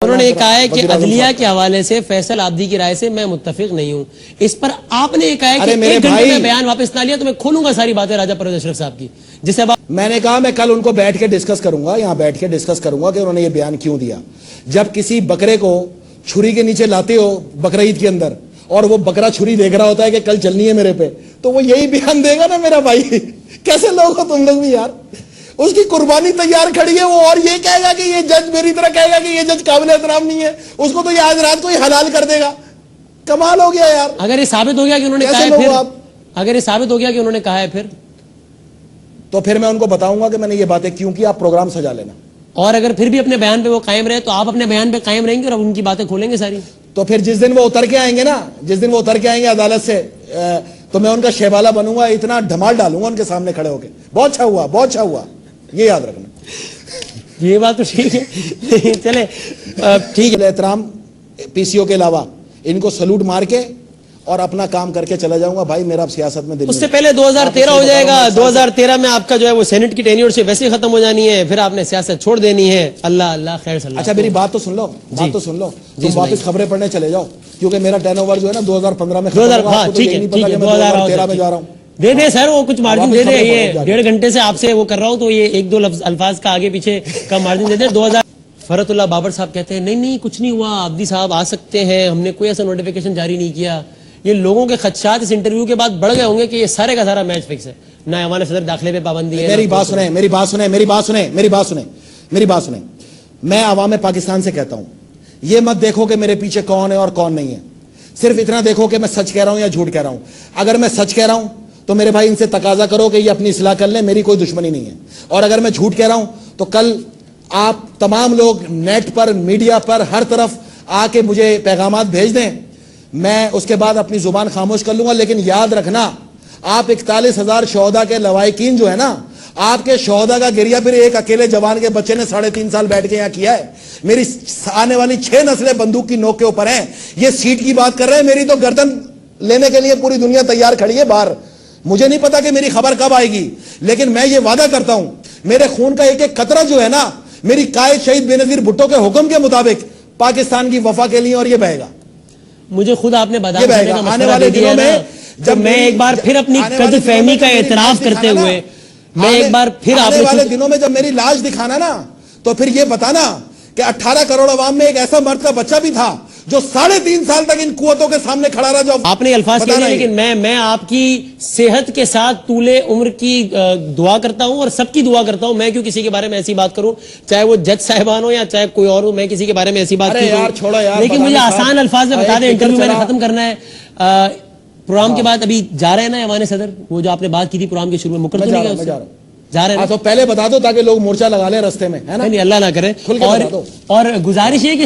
انہوں نے کہا ہے کہ عدلیہ کے حوالے سے فیصل عابدی کی رائے سے میں متفق نہیں ہوں. اس پر آپ نے کہا ہے کہ 1 گھنٹے میں بیان واپس نہ لیا تو میں کھولوں گا ساری باتیں راجہ پرویز اشرف صاحب کی, جس سے میں نے کہا میں کل ان کو بیٹھ کے ڈسکس کروں گا, یہاں بیٹھ کے ڈسکس کروں گا کہ انہوں نے یہ بیان کیوں دیا. جب کسی بکرے کو چھری کے نیچے لاتے ہو بقرعید کے اندر اور وہ بکرا چھری دیکھ رہا ہوتا ہے کہ کل چلنی ہے میرے پہ, تو وہ یہی بیان دے گا نا میرا بھائی. کیسے لوگ ہو تم لوگ بھی یار. اس کی قربانی تیار کھڑی ہے وہ, اور یہ کہے گا کہ یہ جج میری طرح کہے گا کہ یہ جج قابل احترام نہیں ہے, اس کو تو یہ آج رات کو ہی حلال کر دے گا. کمال ہو گیا یار. اگر یہ ثابت ہو گیا کہ انہوں نے کہا ہے پھر, اگر یہ ثابت ہو گیا کہ انہوں نے کہا ہے پھر, تو پھر میں ان کو بتاؤں گا کہ میں نے یہ باتیں کیوں کی, آپ پروگرام سجا لینا. اور اگر پھر بھی اپنے بیان پہ وہ قائم رہے تو آپ اپنے بیان پہ قائم رہیں گے اور ان کی باتیں کھولیں گے ساری. تو پھر جس دن وہ اتر کے آئیں گے نا, جس دن وہ اتر کے آئیں گے عدالت سے, تو میں ان کا شہبالہ بنوں گا, اتنا دھمال ڈالوں گا ان کے سامنے کھڑے ہو کے, بہت اچھا ہوا, بہت اچھا ہوا. یہ یاد رکھنا. یہ بات تو ٹھیک ہے, چلے ٹھیک ہے. احترام پی سی او کے علاوہ ان کو سلوٹ مار کے اور اپنا کام کر کے چلا جاؤں گا. بھائی میرا اب سیاست میں دل اس سے پہلے 2013 ہو جائے گا. 2013 میں آپ کا جو ہے وہ سینٹ کی ٹینیور سے ویسے ہی ختم ہو جانی ہے, پھر آپ نے سیاست چھوڑ دینی ہے. اللہ اللہ خیر صلی اللہ. اچھا میری بات تو سن لو, بات تو سن لو. تم واپس خبریں پڑھنے چلے جاؤ, کیونکہ میرا ٹرن اوور جو ہے نا 2015 میں 2013 میں جا رہا ہوں. دے دے سر, وہ کچھ مارجن دے دے. یہ 1.5 گھنٹے سے آپ سے وہ کر رہا ہوں, تو یہ 1-2 الفاظ کا آگے پیچھے کا مارجن دے دے. 2000 فرت اللہ بابر صاحب کہتے ہیں نہیں نہیں کچھ نہیں ہوا, عابدی صاحب آ سکتے ہیں, ہم نے کوئی ایسا نوٹیفیکیشن جاری نہیں کیا. یہ لوگوں کے خدشات اس انٹرویو کے بعد بڑھ گئے ہوں گے کہ یہ سارے کا سارا میچ فکس ہے. نہ ایوان صدر داخلے پہ پابندی ہے. میری بات سنیں. میں عوام پاکستان سے کہتا ہوں, یہ مت دیکھو کہ میرے پیچھے کون ہے اور کون نہیں ہے, صرف اتنا دیکھو کہ میں سچ کہہ رہا ہوں یا جھوٹ کہہ رہا ہوں. اگر میں سچ کہہ رہا ہوں تو میرے بھائی ان سے تقاضا کرو کہ یہ اپنی اصلاح کر لیں, میری کوئی دشمنی نہیں ہے. اور اگر میں جھوٹ کہہ رہا ہوں تو کل آپ تمام لوگ نیٹ پر, میڈیا پر, ہر طرف آ کے مجھے پیغامات بھیج دیں, میں اس کے بعد اپنی زبان خاموش کر لوں گا. لیکن یاد رکھنا, آپ 41,000 شہداء کے لواحقین جو ہے نا, آپ کے شہداء کا گریہ پھر ایک اکیلے جوان کے بچے نے 3.5 سال بیٹھ کے یہاں کیا ہے. میری آنے والی 6 نسلیں بندوق کی نوک کے اوپر ہیں. یہ سیٹ کی بات کر رہے ہیں, میری تو گردن لینے کے لیے پوری دنیا تیار کھڑی ہے باہر. مجھے نہیں پتا کہ میری خبر کب آئے گی, لیکن میں یہ وعدہ کرتا ہوں میرے خون کا ایک ایک قطرہ جو ہے نا, میری قائد شہید بے نظیر بھٹو کے حکم کے مطابق پاکستان کی وفا کے لیے, اور یہ بہے گا. مجھے خود آپ نے بادام کرنے کا آنے والے دنوں میں جب میں ایک بار پھر اپنی قدر فہمی کا اعتراف کرتے ہوئے, میں ایک بار پھر آنے والے دنوں میں جب میری لاش دکھانا نا, تو پھر یہ بتانا کہ 18 کروڑ عوام میں ایک ایسا مرد کا بچہ بھی تھا جو 3.5 سال تک ان قوتوں کے سامنے کھڑا رہا. جو آپ نے الفاظ کہے, لیکن میں آپ کی صحت کے ساتھ طول عمر کی دعا کرتا ہوں اور سب کی دعا کرتا ہوں. میں کیوں کسی کے بارے میں ایسی بات کروں, چاہے وہ جج صاحبان ہو یا چاہے کوئی اور ہو, میں کسی کے بارے میں ایسی بات کروں. لیکن مجھے آسان الفاز میں بتا دیں, انٹرویو میں نے ختم کرنا ہے. پروگرام کے بعد ابھی جا رہے ہیں نا ایوان صدر, وہ جو آپ نے بات کی تھی پروگرام کے شروع میں, مکر جا رہے ہیں تو پہلے بتا دو تاکہ لوگ مورچہ لگا لیں رستے میں, ہے نا. نہیں اللہ نہ کرے. اور گزارش یہ کہ